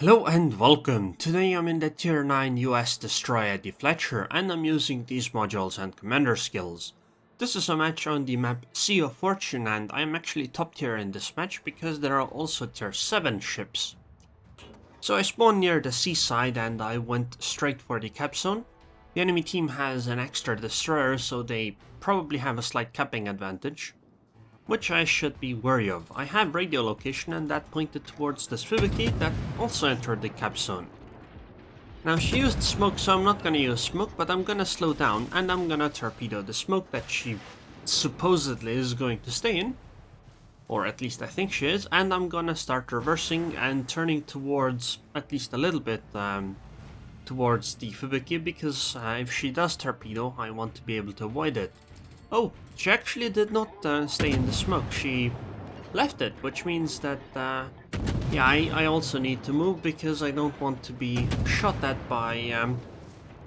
Hello and welcome. Today I'm in the Tier 9 US destroyer the Fletcher and I'm using these modules and commander skills. This is a match on the map Sea of Fortune and I'm actually top tier in this match because there are also tier 7 ships. So I spawned near the seaside and I went straight for the cap zone. The enemy team has an extra destroyer, so they probably have a slight capping advantage, which I should be wary of. I have radio location and that pointed towards the Sviviki that also entered the cap zone. Now she used smoke, so I'm not gonna use smoke, but I'm gonna slow down and I'm gonna torpedo the smoke that she supposedly is going to stay in. Or at least I think she is, and I'm gonna start reversing and turning towards, at least a little bit, towards the Sviviki, because if she does torpedo, I want to be able to avoid it. Oh, she actually did not stay in the smoke, she left it, which means that, yeah, I also need to move because I don't want to be shot at by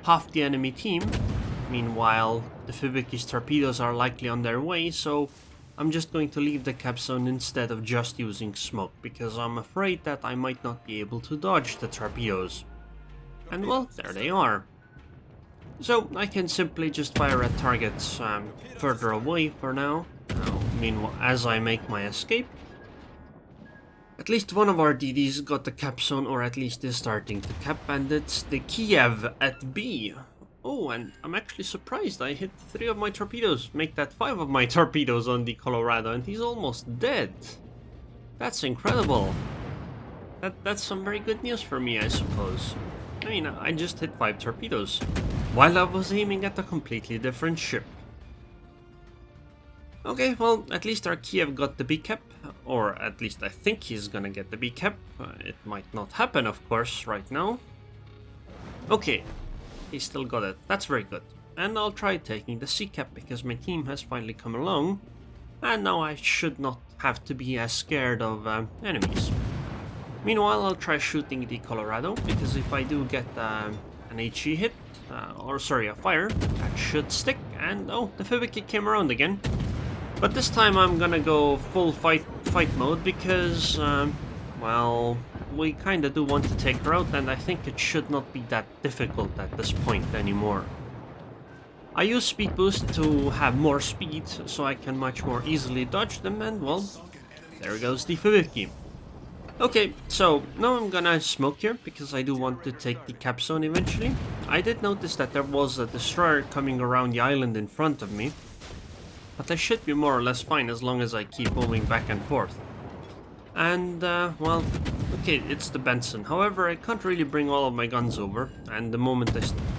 half the enemy team. Meanwhile, the Fibiki's torpedoes are likely on their way, so I'm just going to leave the cap zone instead of just using smoke, because I'm afraid that I might not be able to dodge the torpedoes. And well, there they are. So I can simply just fire at targets further away for now. Meanwhile, as I make my escape. At least one of our DDs got the cap zone, or at least is starting to cap, and it's the Kiev at B. Oh, and I'm actually surprised. I hit 3 of my torpedoes, make that 5 of my torpedoes on the Colorado, and he's almost dead. That's incredible. That's some very good news for me, I suppose. I mean, I just hit 5 torpedoes, while I was aiming at a completely different ship. Okay, well, at least our Kiev got the B cap, or at least I think he's gonna get the B cap. It might not happen, of course, right now. Okay, he still got it. That's very good. And I'll try taking the C cap because my team has finally come along, and now I should not have to be as scared of enemies. Meanwhile, I'll try shooting the Colorado, because if I do get an HE hit, or sorry, a fire, that should stick, and oh, the Fibiki came around again. But this time I'm gonna go full fight mode, because, well, we kinda do want to take her out, and I think it should not be that difficult at this point anymore. I use speed boost to have more speed, so I can much more easily dodge them, and well, there goes the Fibiki. Okay, so now I'm gonna smoke here, because I do want to take the cap zone eventually. I did notice that there was a destroyer coming around the island in front of me, but I should be more or less fine as long as I keep moving back and forth. And, well, okay, it's the Benson. However, I can't really bring all of my guns over, and the moment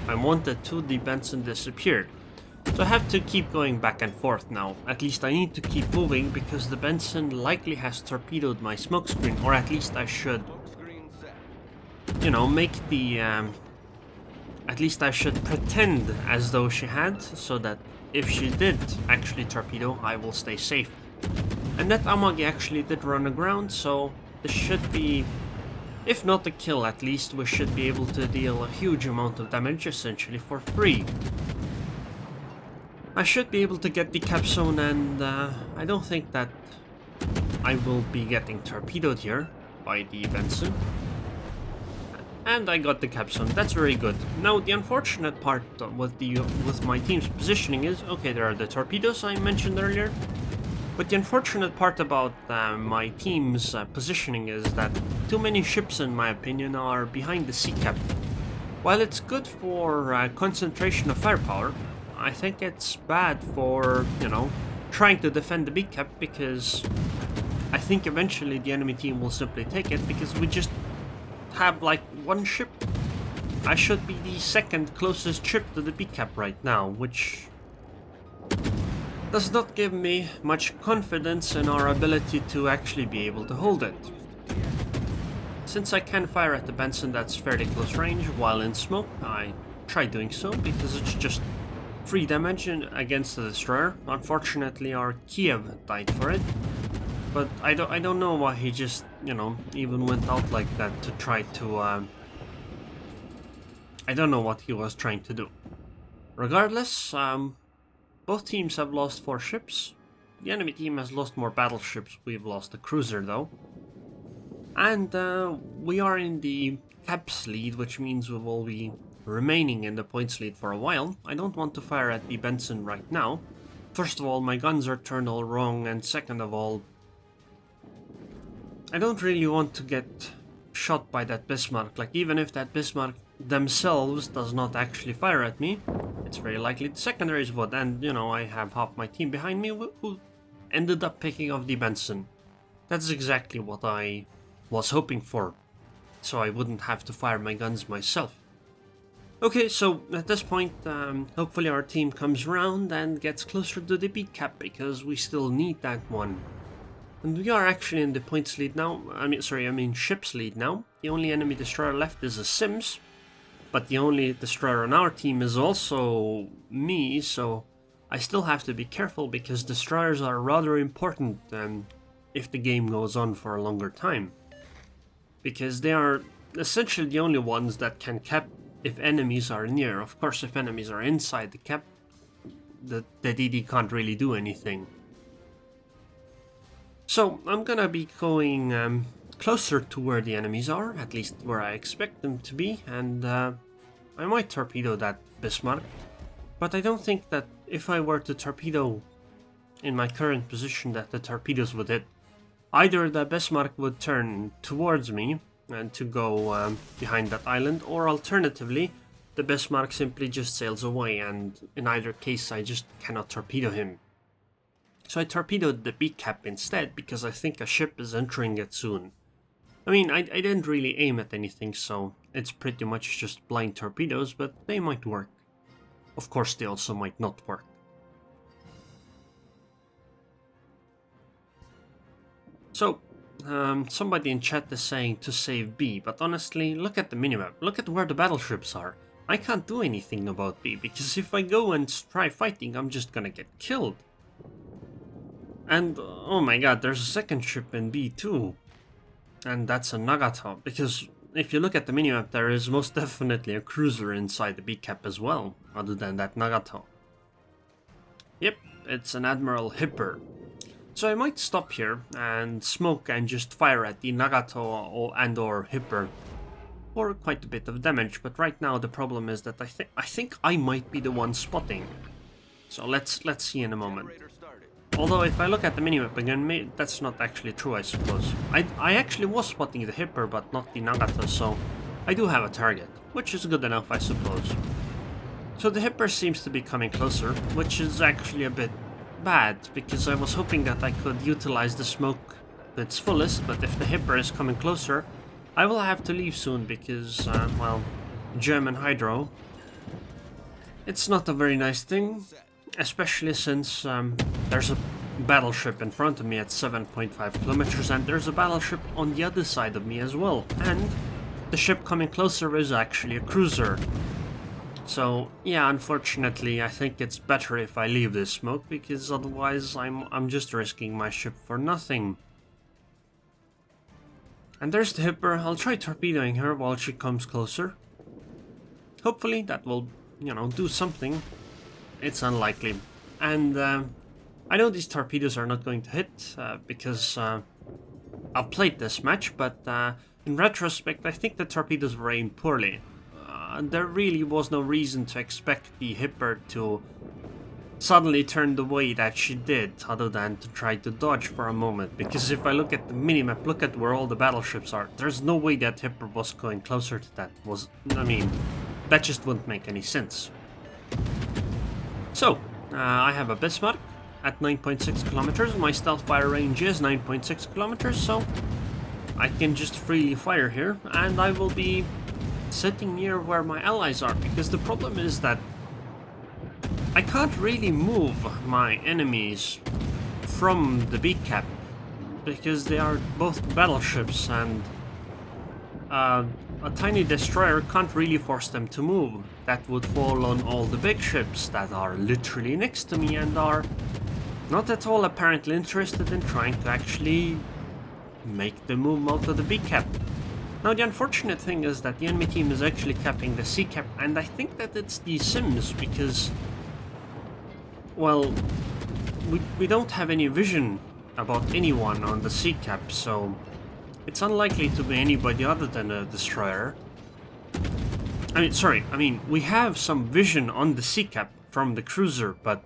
I wanted to, the Benson disappeared. So I have to keep going back and forth now. At least I need to keep moving, because the Benson likely has torpedoed my smokescreen, or at least I should, you know, make the, at least I should pretend as though she had, so that if she did actually torpedo, I will stay safe. And that Amagi actually did run aground, so this should be, if not a kill at least, we should be able to deal a huge amount of damage essentially for free. I should be able to get the cap zone, and I don't think that I will be getting torpedoed here by the Benson. And I got the cap zone. That's very good. Now the unfortunate part with my team's positioning is, okay, there are the torpedoes I mentioned earlier, but the unfortunate part about my team's positioning is that too many ships, in my opinion, are behind the C cap. While it's good for concentration of firepower, I think it's bad for, you know, trying to defend the B cap, because I think eventually the enemy team will simply take it, because we just have like one ship. I should be the second closest ship to the B cap right now, which does not give me much confidence in our ability to actually be able to hold it. Since I can fire at the Benson that's fairly close range while in smoke, I try doing so, because it's just free damage against the destroyer. Unfortunately, our Kiev died for it, but I don't know why he just, you know, even went out like that to try to, I don't know what he was trying to do. Regardless, both teams have lost 4 ships. The enemy team has lost more battleships. We've lost a cruiser though. And we are in the caps lead, which means we will be remaining in the points lead for a while. I don't want to fire at the Benson right now. First of all, my guns are turned all wrong, and second of all, I don't really want to get shot by that Bismarck. Like, even if that Bismarck themselves does not actually fire at me, it's very likely the secondaries would. And, you know, I have half my team behind me who ended up picking off the Benson. That's exactly what I was hoping for, so I wouldn't have to fire my guns myself. Okay, so at this point, hopefully our team comes around and gets closer to the beat cap, because we still need that one. And we are actually in the points lead now. I mean ships lead now. The only enemy destroyer left is a Sims, but the only destroyer on our team is also me, so I still have to be careful, because destroyers are rather important if the game goes on for a longer time. Because they are essentially the only ones that can cap if enemies are near. Of course, if enemies are inside the cap, the DD can't really do anything. So I'm gonna be going closer to where the enemies are, at least where I expect them to be, and I might torpedo that Bismarck. But I don't think that if I were to torpedo in my current position that the torpedoes would hit. Either the Bismarck would turn towards me and to go behind that island, or alternatively the Bismarck simply just sails away, and in either case I just cannot torpedo him. So I torpedoed the beak cap instead, because I think a ship is entering it soon. I mean, I didn't really aim at anything, so it's pretty much just blind torpedoes, but they might work. Of course, they also might not work. So, somebody in chat is saying to save B, but honestly, look at the minimap. Look at where the battleships are. I can't do anything about B, because if I go and try fighting, I'm just gonna get killed. And, oh my god, there's a second ship in B too. And that's a Nagato, because if you look at the minimap, there is most definitely a cruiser inside the B cap as well, other than that Nagato. Yep, it's an Admiral Hipper. So I might stop here and smoke and just fire at the Nagato or Hipper for quite a bit of damage, but right now the problem is that I think I might be the one spotting. So let's see in a moment. Although if I look at the minimap again, that's not actually true, I suppose. I actually was spotting the Hipper, but not the Nagato, so I do have a target, which is good enough, I suppose. So the Hipper seems to be coming closer, which is actually a bit bad, because I was hoping that I could utilize the smoke to its fullest, but if the Hipper is coming closer, I will have to leave soon, because, well, German hydro. It's not a very nice thing, especially since there's a battleship in front of me at 7.5 kilometers, and there's a battleship on the other side of me as well, and the ship coming closer is actually a cruiser. So, yeah, unfortunately, I think it's better if I leave this smoke, because otherwise I'm just risking my ship for nothing. And there's the Hipper. I'll try torpedoing her while she comes closer. Hopefully that will, you know, do something. It's unlikely. And I know these torpedoes are not going to hit, because I've played this match, but in retrospect, I think the torpedoes were aimed poorly. There really was no reason to expect the Hipper to suddenly turn the way that she did, other than to try to dodge for a moment, because if I look at the minimap, look at where all the battleships are, there's no way that Hipper was going closer to that. I mean, that just wouldn't make any sense. So, I have a Bismarck at 9.6 kilometers, my stealth fire range is 9.6 kilometers, so I can just freely fire here, and I will be sitting near where my allies are, because the problem is that I can't really move my enemies from the beak cap, because they are both battleships, and a tiny destroyer can't really force them to move. That would fall on all the big ships that are literally next to me and are not at all apparently interested in trying to actually make the move out of the beak cap. Now, the unfortunate thing is that the enemy team is actually capping the C cap, and I think that it's the Sims, because, well, we don't have any vision about anyone on the C cap, so It's unlikely to be anybody other than a destroyer. I mean, we have some vision on the sea cap from the cruiser, but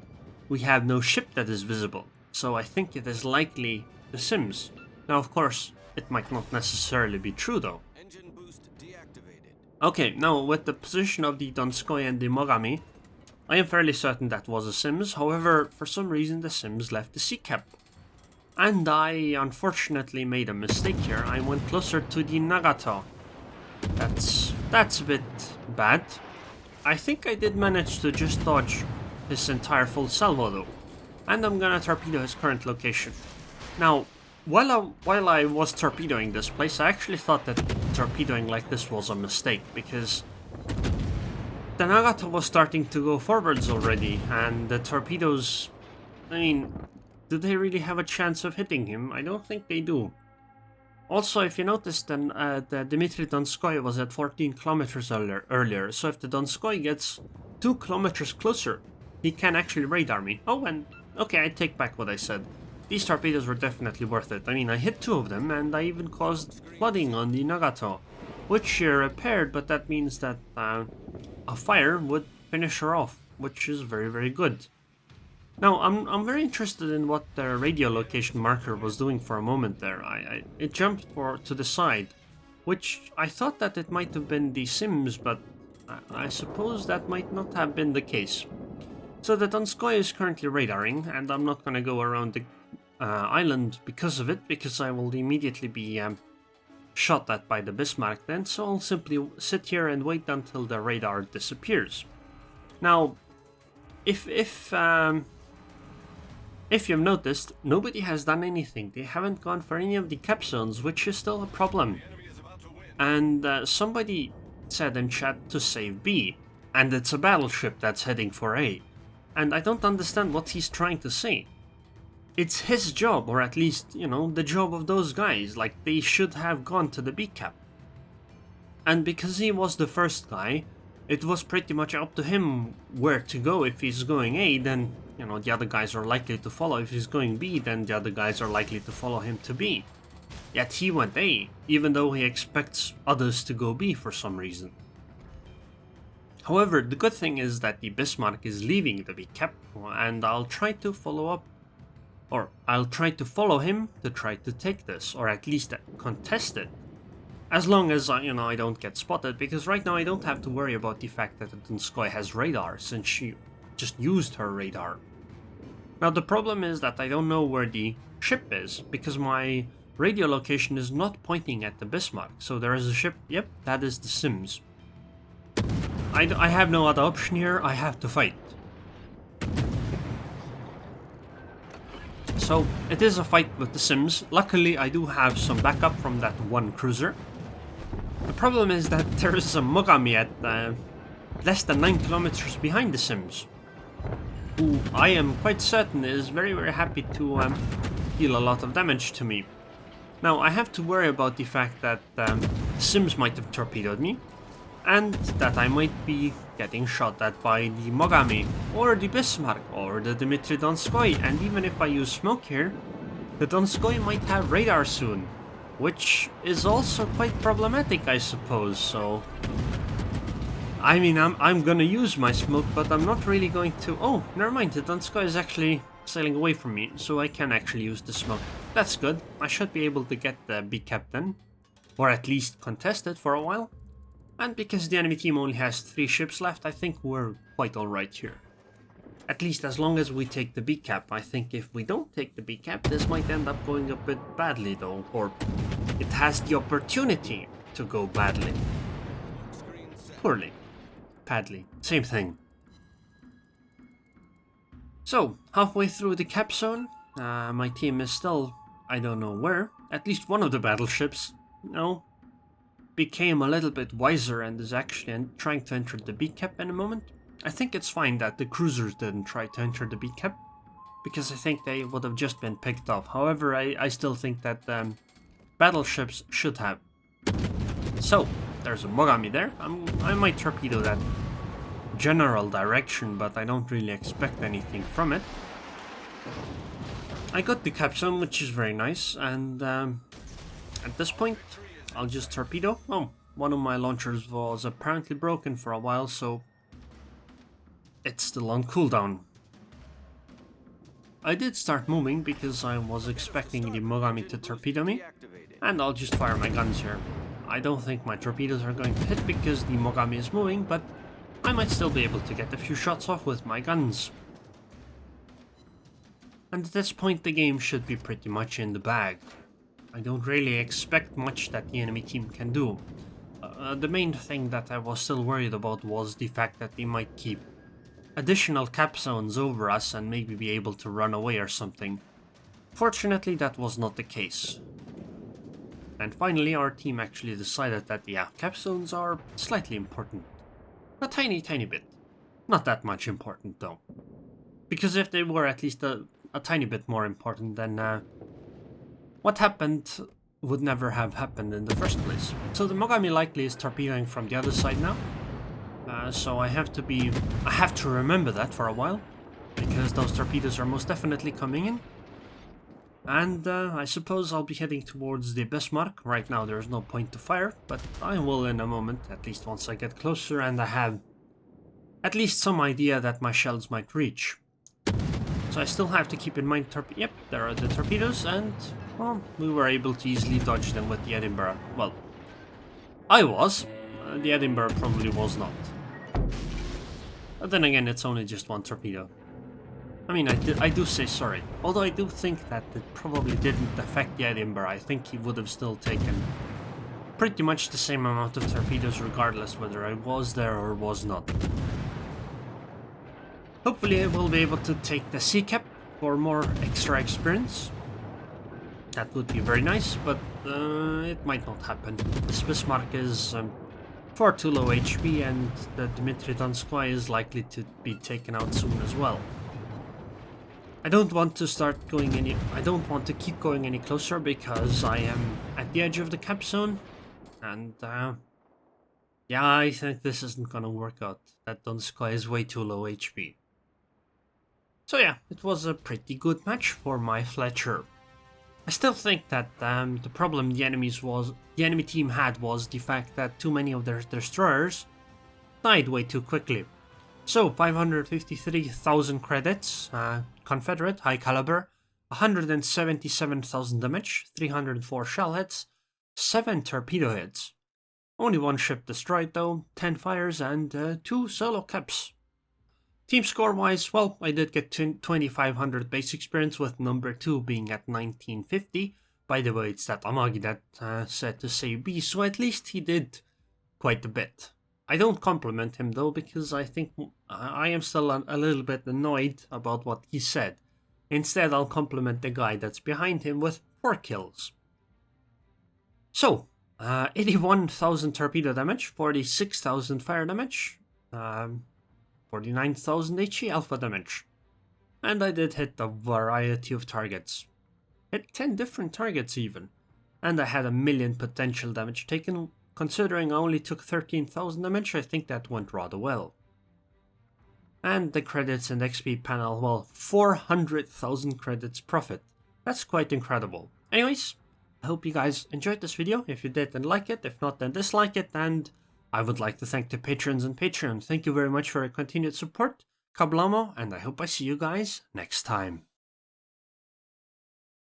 we have no ship that is visible. So I think it is likely the Sims. Now, of course, it might not necessarily be true though. Engine boost deactivated. Okay, now with the position of the Donskoy and the Mogami, I am fairly certain that was a Sims. However, for some reason the Sims left the sea cap. And I unfortunately made a mistake here. I went closer to the Nagato. That's a bit bad. I think I did manage to just dodge his entire full salvo though. And I'm gonna torpedo his current location. Now, while I was torpedoing this place, I actually thought that torpedoing like this was a mistake, because the Nagato was starting to go forwards already, and the torpedoes, I mean, do they really have a chance of hitting him? I don't think they do. Also, if you notice, then the Dmitry Donskoy was at 14 kilometers earlier, so if the Donskoy gets 2 kilometers closer, he can actually radar me. Oh, and okay, I take back what I said. These torpedoes were definitely worth it. I mean, I hit 2 of them, and I even caused flooding on the Nagato, which she repaired, but that means that a fire would finish her off, which is very, very good. Now, I'm very interested in what the radio location marker was doing for a moment there. It jumped to the side, which I thought that it might have been the Sims, but I suppose that might not have been the case. So the Donskoy is currently radaring, and I'm not going to go around the island because of it, because I will immediately be shot at by the Bismarck then, so I'll simply sit here and wait until the radar disappears. Now, if you've noticed, nobody has done anything. They haven't gone for any of the cap zones, which is still a problem. And somebody said in chat to save B, and it's a battleship that's heading for A. And I don't understand what he's trying to say. It's his job, or at least, you know, the job of those guys. Like, they should have gone to the B cap. And because he was the first guy, it was pretty much up to him where to go. If he's going A, then, you know, the other guys are likely to follow. If he's going B, then the other guys are likely to follow him to B. Yet he went A, even though he expects others to go B for some reason. However, the good thing is that the Bismarck is leaving the B cap, and I'll try to follow up, or I'll try to follow him to try to take this, or at least contest it. As long as, you know, I don't get spotted, because right now I don't have to worry about the fact that the Donskoy has radar, since she just used her radar. Now the problem is that I don't know where the ship is, because my radio location is not pointing at the Bismarck. So there is a ship, yep, that is the Sims. I have no other option here, I have to fight. So it is a fight with the Sims. Luckily I do have some backup from that one cruiser. The problem is that there is a Mogami at less than 9 kilometers behind the Sims, who I am quite certain is very, very happy to deal a lot of damage to me. Now I have to worry about the fact that the Sims might have torpedoed me, and that I might be getting shot at by the Mogami, or the Bismarck, or the Dmitry Donskoy, and even if I use smoke here, the Donskoy might have radar soon, which is also quite problematic, I suppose. So I mean, I'm gonna use my smoke, but I'm not really going to... Oh, never mind, the Donskoy is actually sailing away from me, so I can actually use the smoke. That's good. I should be able to get the B cap then, or at least contest it for a while. And because the enemy team only has 3 ships left, I think we're quite alright here. At least as long as we take the B cap. I think if we don't take the B cap, this might end up going a bit badly though, or it has the opportunity to go badly. Poorly. Badly. Same thing. So, halfway through the cap zone, my team is still, I don't know where. At least one of the battleships, you know, became a little bit wiser and is actually trying to enter the B cap in a moment. I think it's fine that the cruisers didn't try to enter the B cap, because I think they would have just been picked off. However, I still think that battleships should have. So, there's a Mogami there. I might torpedo that general direction, but I don't really expect anything from it. I got the cap zone, which is very nice, and At this point, I'll just torpedo. Oh, one of my launchers was apparently broken for a while, so it's still on cooldown. I did start moving because I was expecting the Mogami to torpedo me, and I'll just fire my guns here. I don't think my torpedoes are going to hit because the Mogami is moving, but I might still be able to get a few shots off with my guns. And at this point the game should be pretty much in the bag. I don't really expect much that the enemy team can do. The main thing that I was still worried about was the fact that they might keep additional cap zones over us and maybe be able to run away or something. Fortunately, that was not the case. And finally, our team actually decided that yeah, cap zones are slightly important. A tiny bit. Not that much important though. Because if they were at least a tiny bit more important, then what happened would never have happened in the first place. So the Mogami likely is torpedoing from the other side now. So I have to remember that for a while, because those torpedoes are most definitely coming in. And I suppose I'll be heading towards the Bismarck. Right now there's no point to fire, but I will in a moment, at least once I get closer and I have at least some idea that my shells might reach. So I still have to keep in mind yep, there are the torpedoes, and well, we were able to easily dodge them with the Edinburgh. Well, I was. The Edinburgh probably was not. But then again, it's only just one torpedo. I mean, I do say sorry. Although I do think that it probably didn't affect the Edinburgh. I think he would have still taken pretty much the same amount of torpedoes regardless whether I was there or was not. Hopefully I will be able to take the sea cap for more extra experience. That would be very nice, but it might not happen. This Bismarck is far too low HP, and the Dmitry Donskoy is likely to be taken out soon as well. I don't want to keep going any closer because I am at the edge of the cap zone, and yeah, I think this isn't gonna work out. That Donskoy is way too low HP. So yeah, it was a pretty good match for my Fletcher. I still think that the problem the enemy team had was the fact that too many of their destroyers died way too quickly. So 553,000 credits, Confederate high caliber, 177,000 damage, 304 shell hits, 7 torpedo hits. Only one ship destroyed though, 10 fires and 2 solo caps. Team score wise, well, I did get 2500 base experience with number 2 being at 1950. By the way, it's that Amagi that said to say B, so at least he did quite a bit. I don't compliment him though, because I think I am still a little bit annoyed about what he said. Instead, I'll compliment the guy that's behind him with 4 kills. So, 81,000 torpedo damage, 46,000 fire damage, 49,000 HE alpha damage. And I did hit a variety of targets. Hit 10 different targets even. And I had 1 million potential damage taken. Considering I only took 13,000 damage, I think that went rather well. And the credits and XP panel, well, 400,000 credits profit. That's quite incredible. Anyways, I hope you guys enjoyed this video. If you did, then like it. If not, then dislike it. And I would like to thank the patrons and Patreon. Thank you very much for your continued support. Kablamo, and I hope I see you guys next time.